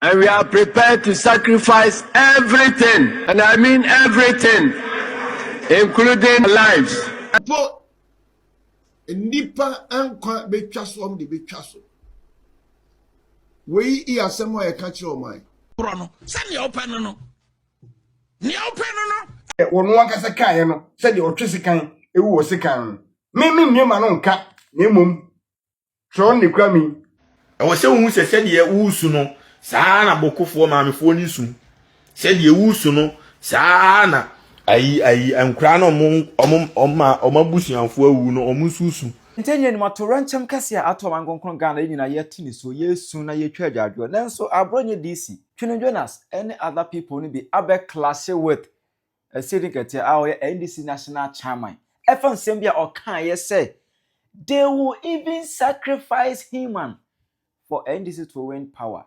And we are prepared to sacrifice everything, and I mean everything, including lives. Nipa ankwa betwa so am de betwa so. We I asem o ye ka kire o man. Bro no, se ne open no. Ne open no. Wono akasa kan no, se de otwe sekan ewu wo sekan. Me nwema no nka, na emom. So ne kwa mi. E wo se hu se de wusu no, saa na bokofo maamefo ni su. Se de wusu no, saa na ayi ankra no omabusuanfo awu no omususu. Ntenye ni matoranchem kase a ato mankonkron Ghana nyina yeti ni so yesu na yetwa adwadwo nanso Abronye Dc Twene Jonas any other people ni be abe clash with Asiedu Nketia NDC national chairman efan sembia okan ye say they will even sacrifice human for NDC to win power.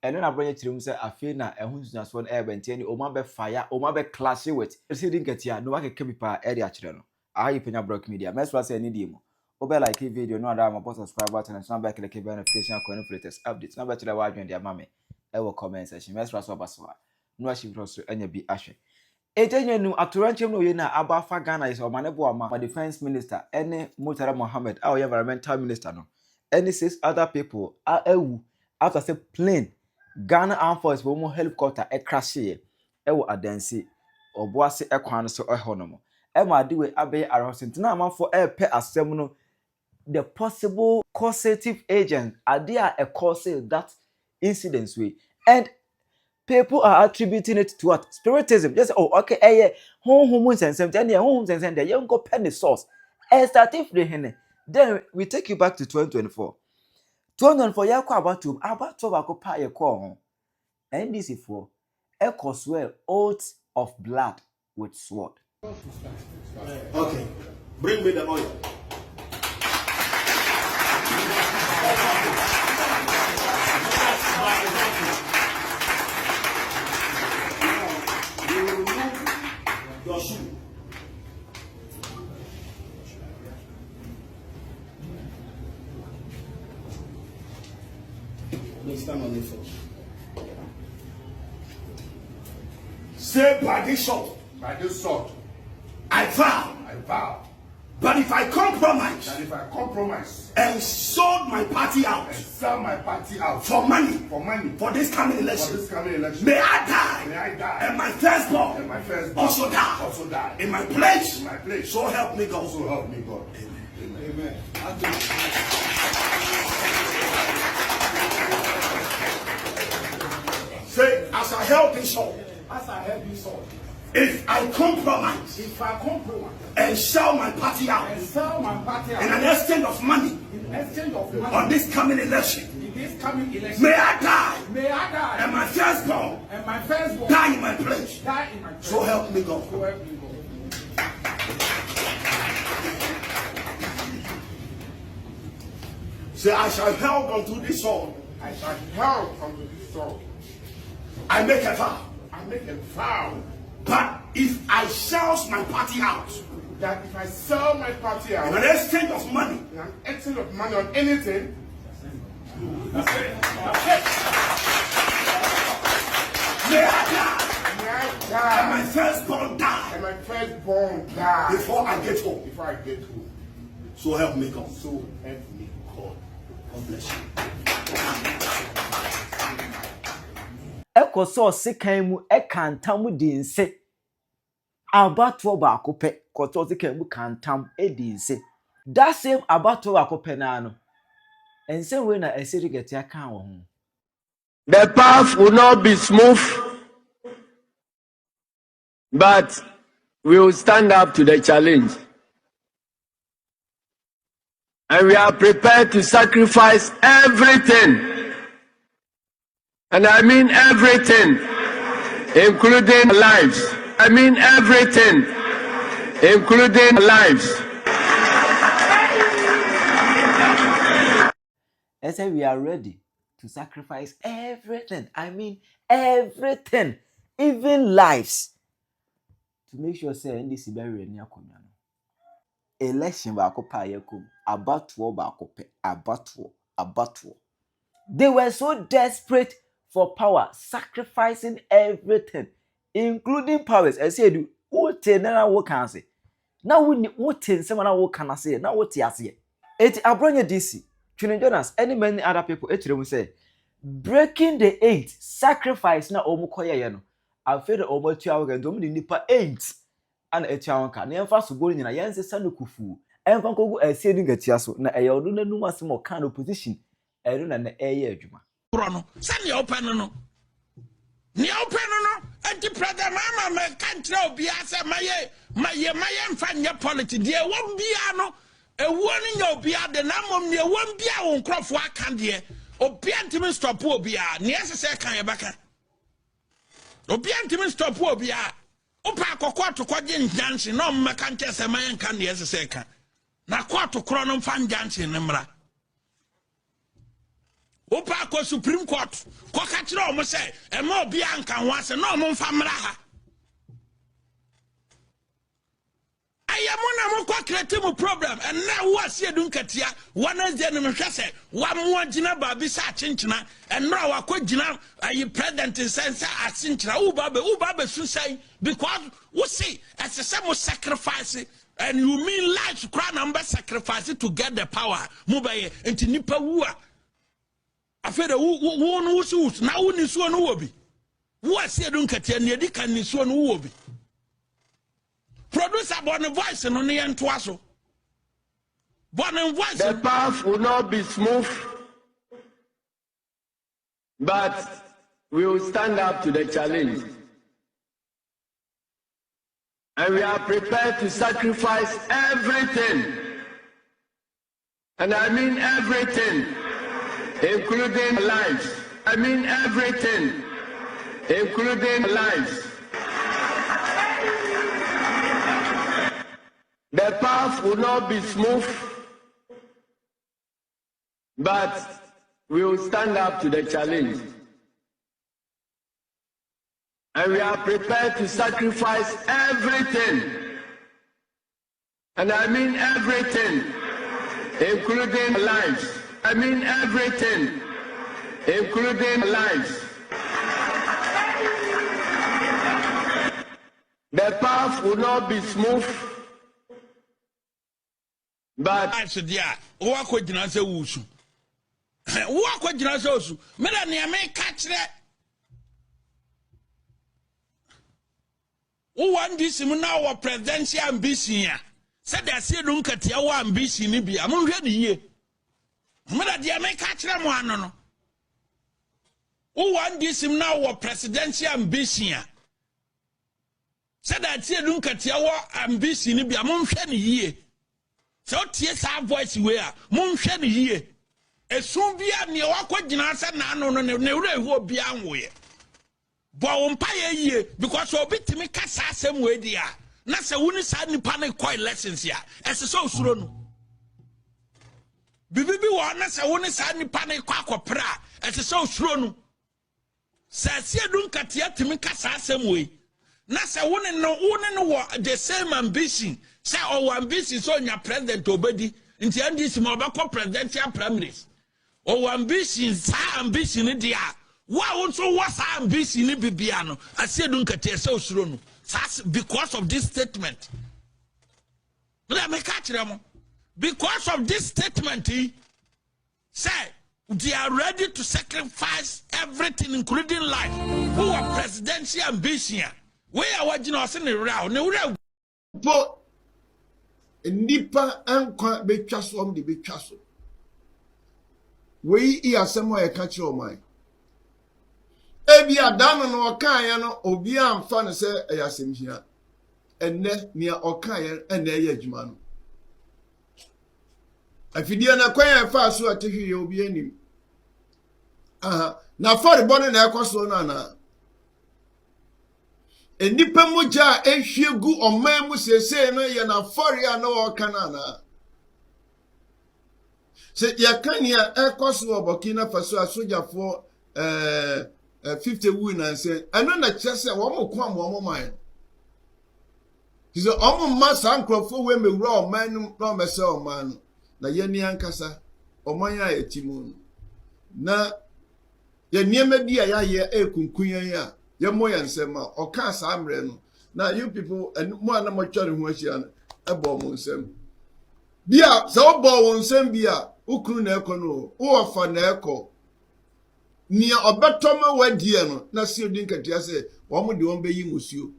Eno na Abronye tirim say afi na ehunsunaso na ebente ni oma be fire oma be clash with Asiedu Nketia no wake kebipa area akire no ayi Penyah block media meswa say ni dimo obe like a video no other my subscribe button and snap back like a notification for any latest updates na better wa adwen dia mame e wo comment section mesra so baso no ashi so anya bi ahwe ejenye nu atoranchem no ye na abafa Ghana is omanebo ama for defense minister any Murtala Mohammed our environmental minister no any 6 other people are ewu after say plane Ghana Armed Forces wo helicopter e crash ye e wo adansi oboase e kwan so ehonomo e ma diwe abe arrosent na amanfo e pe asem no the possible causative agent are there a cause that incidents way and people are attributing it to what spiritism just okay home sensem then home sensem there you go penny source starting from then we take you back to 2024 yakwa about to pa ye call NDC for a swear oath of blood with sword. Okay, bring me the oil. Your shoe. Let's stand on this first. Say by this sword. By this sword. I vow. But if I compromise, and sold my party out, for money, for this coming election, may I die, and my firstborn, also die, in my place, so help me God. Amen. Say, as I held this sword, if I compromise, and sell my party out, in an exchange of money, on this coming election, may I die, and my firstborn, die in my place. So help me God. Say, I shall hold unto this sword. I make a vow. But if I sell my party out, in an exchange of money, on anything, may I die, and my firstborn die, before I get home. So help me God. God bless you. Ekoso sekan mu ekantam dinse abato ba akope koto sekan mu kantam edinse that same abato akope na no ense we na Asiedu Nketia kan wo ho. The path will not be smooth, but we will stand up to the challenge. And we are prepared to sacrifice everything. And I mean everything, including lives. I mean everything, including lives. I say we are ready to sacrifice everything. I mean everything, even lives, to make sure say NDC bury any akonya no. Election ba akopa yekom, abatuo ba akope, abatuo. They were so desperate for power, sacrificing everything, including powers. Asiedu, what na wo kan say? Na what nsema na wo kan say? Na what ase? Eti Abronye Dc, Twene Jonas, and many other people etirem say breaking the 8 sacrifice na omu koyeye no. Afere omu atua wo gan omu ni nipa 8 ana atua won ka. Na emfa so go nyina yense sanu kufu. Emfa kogu Asiedu Nketia so na eya odu nanum asem o kan opposition. Eru na eye adwuma. No, send your open no. Ni open no. Anti brother mama me country obi ase maye mfanya politics de won bia no ewo ni nya obi ade na mom ne won bia won krofo aka de obi antimi stop obi a ne esese kan ye baka obi antimi stop obi a opa akokọ atokọje njanche na mmeka nche se maye nka ne esese kan na kwa atokoro no mfa njanche ne mra Opa ko Supreme Court ko ka kire o mo se e ma obi anka ho ase na o mo mfa mra ha ayamuna mo ko create mo problem and na wo Asiedu Nketia Wednesday no hwe se wa mo agina ba bi sa chinchina and na wa ko gina ayi president sense asinchina wo ba be susai because we see as a some sacrifice and you mean life cry number sacrifice to get the power mo ba ye enti nipa wu a afere wo no wusu na wo ni so no wo bi wo Asiedu Nketia ne edi kan ni so no wo bi producer born voice no ne ento aso born voice The path will not be smooth, but we will stand up to the challenge. And we are prepared to sacrifice everything. And I mean everything, including lives. I mean everything, including lives. The path will not be smooth, but we will stand up to the challenge. And we are prepared to sacrifice everything. And I mean everything, including lives. I mean everything, including lives. The path will not be smooth, but I said yeah wo akogina se wusu wo akogina se wusu me da ne me ka kire wo wan disim na wo presidential ambition said the Asiedu Nketia wo ambition ni bia mo hwe ne yie me da de me ka kire mo ano no wo wan disim na wo presidential ambition said the Asiedu Nketia wo ambition ni bia mo hwe ne yie. So tie sa voice we a monhwe ne yie esun bia ne wakogina se na no no ne wura ehu obi anwoye bo wo mpa ye yie because obi timi kasa asem we dia na se woni sa nipa ne koi lessons ya ese so usuro no bibi wo na se woni sa nipa ne kwa akopra ese so usuro no se Asiedu Nketia timi kasa asem we na se woni no wo the same ambition. Say our ambition so nya president obedi nti andis mo obekọ presidential primaries our ambition sa ambition dia wa wonso was ambition bibia no Asiedu Nketia se osuro no because of this statement let me catch them because of this statement say they are ready to sacrifice everything including life who are presidential ambition we are watching us in the round but nipa ankwa betwa so am de betwa so we I asemo e ka kire o man ebi adano no okan ye no obi amfa no se e asemhia enne nia okan ye enne ye adwuma no afidie na kwan ye fa so atehwe ye obi anim na for bone na ekoso no na enipa moja ehwiegu oman mu sese no ye na fori a no okana na se ya kania ekoso obokina faso asojafo 50 wu na se eno na chese wo mo kwa mo man dizo omo ma sankrofo we mewura oman no no mese oman na ye ni ankasa oman ya etimu na the niema di ya ye kunkunya ya ye mo ya nsema o ka sa amre no na you people and mo na mo tware ho ahia no ebo mo nsem bia so obo wo nsem bia ukunu na ekono wo ofa na eko ni obetoma wadie no na Asiedu Nketia se wo mo de won beyi musuo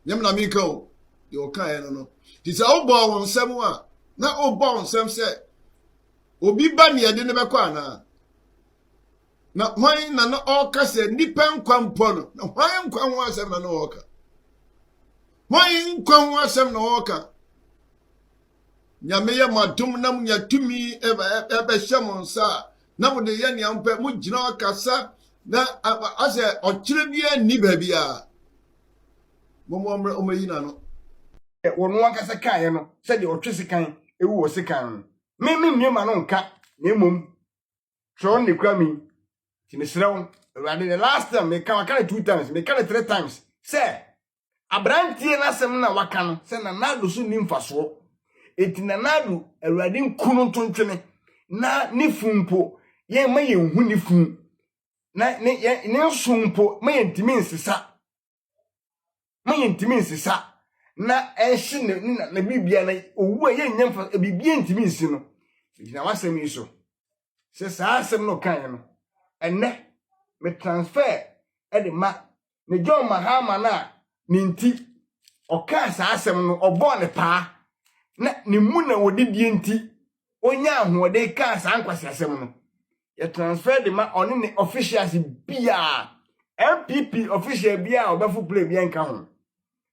nyam na mi ka o de o kan no no ti se obo wo nsem a na obo wo nsem se obi ba ne de ne bekọ ana na hwan na oka se nipa nkwa mpo no na hwan nkwa ho asem na oka hwan nkwa ho asem na oka nyame ye madum na munya tumi ebe hyemonsa na mo de ye ne ampe mu gina akasa na ase okire bia ni ba bia momomre omayina no wono akasa kan no se de otwese kan ewu wo sekan me nniema no nka na emom so ne kwa mi timisrew awade the last time me ka 2 times me ka 3 times say abrantie na sem na waka no se na nado so ni mfaso etina nado awade nkunu tontwene na ne fumpo ye ma ye hu ne fum na ne sumpo ma ye ntimi nsisa na ehye na bibia na owu ye nyamfa bibia ntimi nsi no na wasem iso se sa asem no kan no enne me transfer ma ne John Mahama na ninti oka sa asem no obo ne pa na ne mu na wodidie nti onya ahode ka sa ankwase asem no ye transfer ma oni ne officials bia MPP official bia obafu play bia nka ho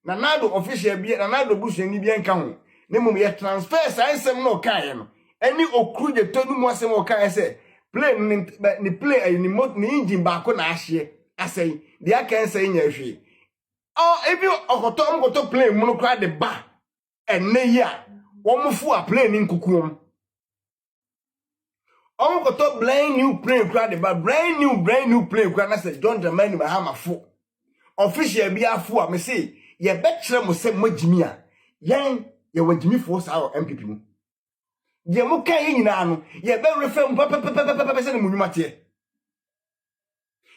na nado official bia na nado busuani bia nka ho ne mum ye transfer sa asem no kan no eni okru je tonu mu asem o kan se plane ni play ni motor ni engine ba ko na ahye asai de aka nsa nya hwe ebi okoto plane mu no kra de ba enne yi a wo mfu a plane nkukuom okoto brand new plane kra de ba brand new plane kra na se John Mahama fo official bi afo a me say ye betre mo se magimi a yen ye wagimi fo sa o MPP mu ye mo kan ye nyina no ye be refem papa se ne munwuma te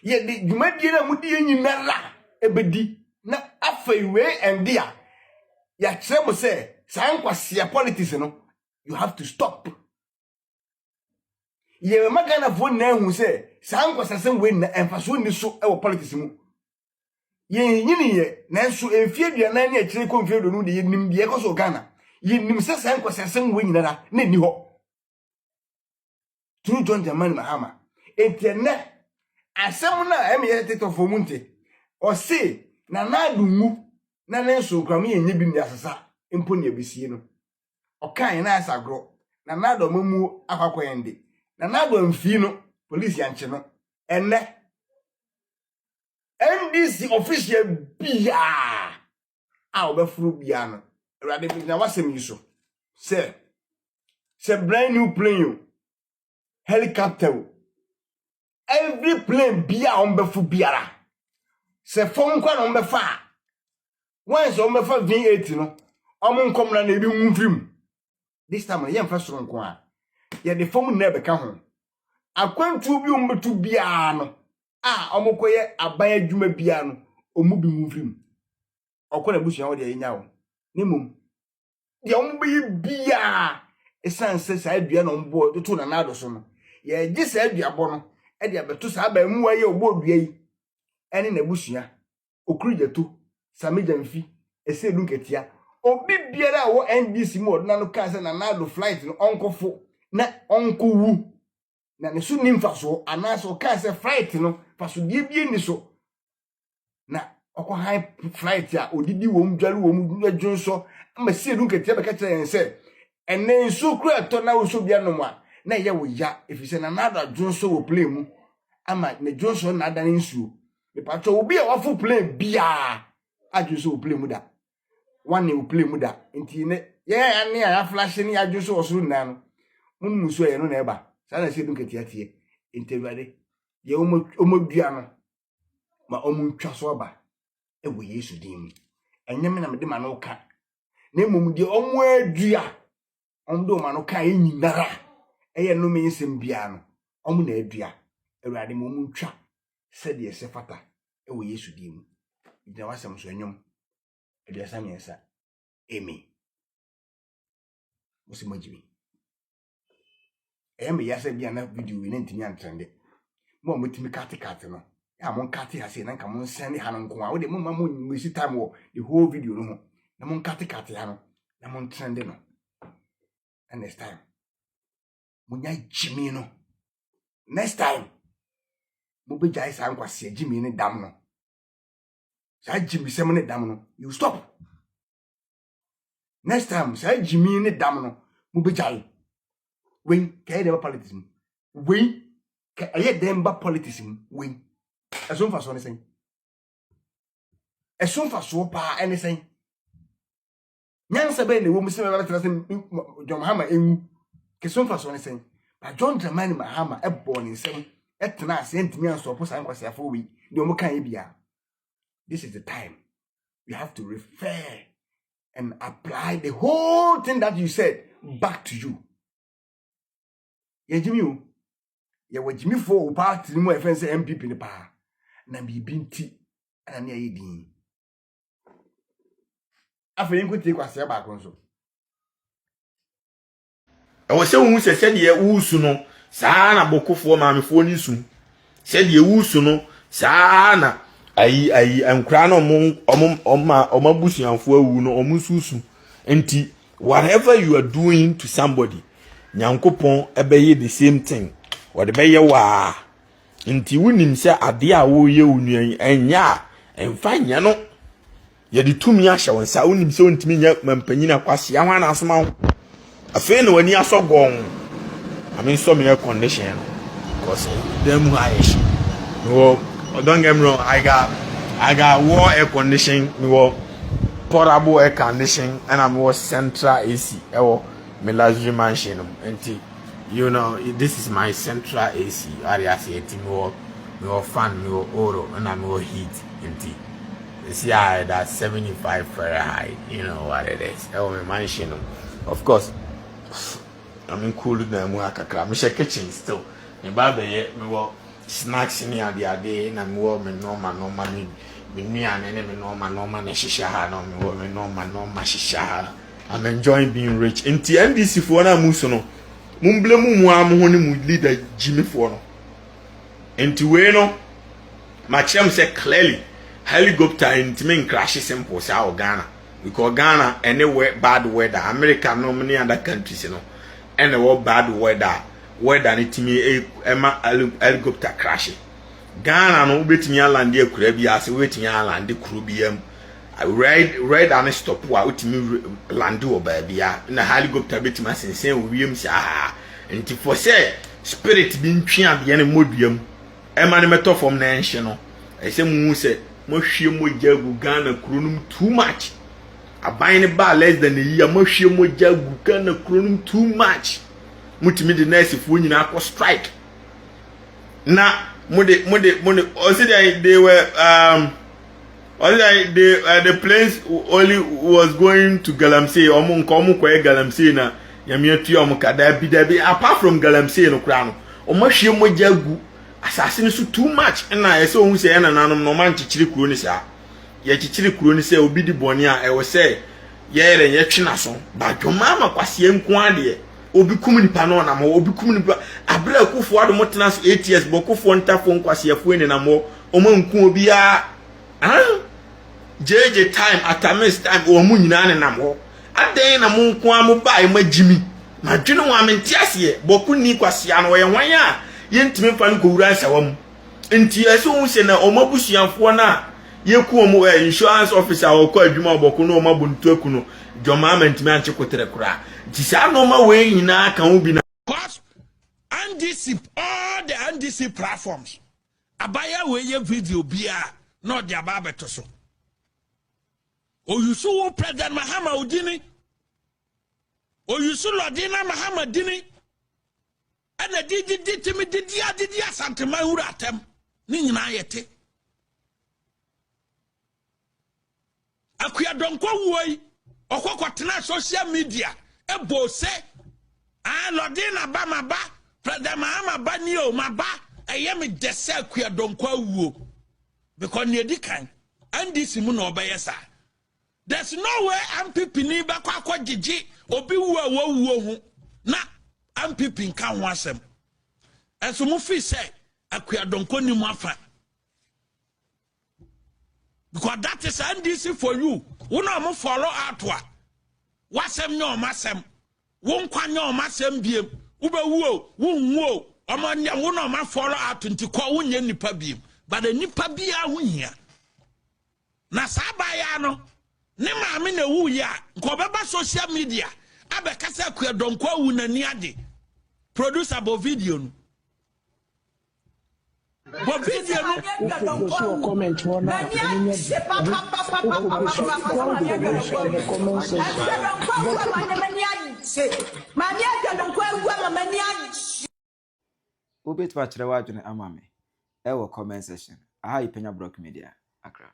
ye di dwumadie na mudi ye nyina la ebedi na afai we endia ya kire mo se sa nkwase politics no you have to stop ye magana fo na hu se sa nkwase sem we na emfaso ni so e wo politics mu ye nyini ye na nso enfie duana na akire ko mfie do no de ye nim de ko so Ghana nim se sa nkwasasem we nyinara na ni ho True John Mahama etene asem na emye tete fo munte o se na nadu mu na nenso kwam ye nya bi ndi asesa empo ne abisie no o kan na asagro na nadu mamu akwakoyende na nadu amfi no police yanche no enne NDC official bia a obefuru bia no awade bi na wasem yiso say brand new plane helicopter every plane bia on befu biara say phone kwa na on befa once on befa V8 no omon komna na ebi nwufrim this time ye mfa soro nko a ye de phone na beka ho akwantu bi umbetu bia no omokoye aban adwuma bia no omu bi nwufrim okona busuan wo de yenya wo nimum de ombe bia esanse sa adua no mbo to na nado so no ye gi sa adua bo no e de abeto sa ba mu aye ogbo odua yi ene na busua okrujeto samija mfi Asiedu Nketia obi biara wo NDC mo na no kan se na nado flight no onkofo na onkowu na ne su nimfaso anaso kan se flight no faso bie ni so na okọ high flight a odidi wo mdware wo mu adwonso ama Asiedu Nketia be ka kire yen se ene nso kura to na wo so bia no ma na ye wo ya efise na nado adwonso wo play mu ama ne dwonso na ada nsuo me pato obi a wafo play bia adwonso wo play mu da one wo play mu da nti ne ye ane ya flash ni adwonso wo so na no mun muso ye no na eba sa na Asiedu Nketia tie interwade ye omodua no ma omuntwa so ba ewo Yesu din enyem na mede ma no ka na emom de omo adua omdo ma no ka enyinara eye no me nsem bia no omo na adua awurade mo muntwa said the sefata e we Yesu dim ina wasam so anyom e de asam yensa amen musimo jimi me yasa bia na video we ntimi antrende mo mutimi kate no ya mo kate ase na nka mo send ha no nko a wo de mo ma mo misi time wo the whole video no ho na mo kate ha no na mo trende no and next time mo nya jimi no next time mo be jai sa nkwase jimi ne dam no sa jimi sem ne dam no you stop next time sa jimi ne dam no mo be jai when kay dem politics when kay dem ba politics when eson fa so ne sen eson fa so pa anything nyansa be ne wo musime ba tra sen John Mahama en keson fa so ne sen ba John Mahama e born in sem etna asentimi ansopo san kwase afo wi de o mo kan e bia. This is the time you have to refer and apply the whole thing that you said back to you. Jimmy, you were Jimmy for part to my friends MPP in the pa. Nambi binti and near Edin. I think we take us back on so. I was saying, who said, ye usuno, sana boko for mammy for nisun. Said ye usuno, sana. I'm crown on my bush and for uno or mususu. Enti, whatever you are doing to somebody. Nyankopon ebeye the same thing or the beye wa nti wunim se ade a wo ye unuan enya emfanya no ye de tumi ahya won sa wunim se wontimi nya mampanyina kwase ya hwana asoma ho afi na wani asogon so me condition because them high no don't get me wrong I got war air condition no portable air condition and I'm more central AC my luxury mansion and you know this is my central AC area more fan more oro and I'm more heat and see that's 75 Fahrenheit, you know what it is. My mansion of course I'm in cool than more kakra my kitchen still my baby me snacks in the day and I'm more me normal me and me normal shisha no me normal shisha. I'm enjoying being rich. Inti NDC for na muso no. Mumble mu amu honi mu leader Jimmy for no. Inti we no. Machem say clearly helicopter inti men crash simple sa Ghana. Because Ghana anywhere bad weather. America no many other countries you know. Anywhere bad weather. Weather ni timi helicopter crash. Ghana no betimi land e kura bi ase wetimi land kuru bi I ride and stop wa utimi land o ba bia na helicopter betima sensen wiem sha enti for say spirit bi ntwe ade ne moduam e ma ne meto from na enhye no e se mu se mo hwie mo jagu Ghana kronum too much aban ne ba less than a year mo hwie mo jagu Ghana kronum too much mutimi de nurse fu nyina akọ strike na mo de o se they were the planes only was going to Galamsey or Munkomu Galamsey na Yamiatu Omukada Bidabi apart from Galamsey no crown. Or Mashimo Jagu assassin so too much and I saw who say an anonymous no man chichiri Kronisa. Yet chichiri Kronisa will be the Bonia, I will say, yea, and yet chinason, but your mamma Quasiem Quandie. Obi kumuni panona mo obi kumuni abra ku fo ado motenas 8 years boko fo nta fo nkwase afuene na mo omo nku obi a JJ time atamis time o mu nyina ne nam ho aden na mo nku amu bai magimi madwene wa mentiase boko ni kwase ano ye hwan a ye ntime fa nko wura nsawam enti ese hu se na omabusuanfo na ye ku omo insurance officer o ko adwuma boko no omabuntu akuno Mahama ntime anche kotere kura Tisa no ma we nyina kan obi na cause NDC all the NDC platforms abaya we ye video bia no dia ba beto so o yusu wo president Mahama odini o yusu lodina Mahama dini ana didi timi didi asante ma hura atem ni nyina yete akuya donko woi okokotena social media ebo se lodina ba maba president Mahama ba ni o maba ɛyɛ me dese akua donkwa wuo because ne di kan ndc mu na obeye sa there's no way MPP ni ba kwa gigi obi wu a wuo hu na MPP nka ho asem enso mu fi say akua donko ni mu afa because that is NDC for you una mo follow out wa wasem nye o masem won kwa nye o masem biem ubewu wonwo omo nya wona ma follow out nti kwa wonye nipa biem but the nipa bia ho hia na saba ya no ne maame na wu ya ko beba social media abekasa akua donko wu nani ade producer bo video no bo video no comment one Ubit wa chire wa adwene ama me. Ewo comment section. Aha Penyah Media. Accra.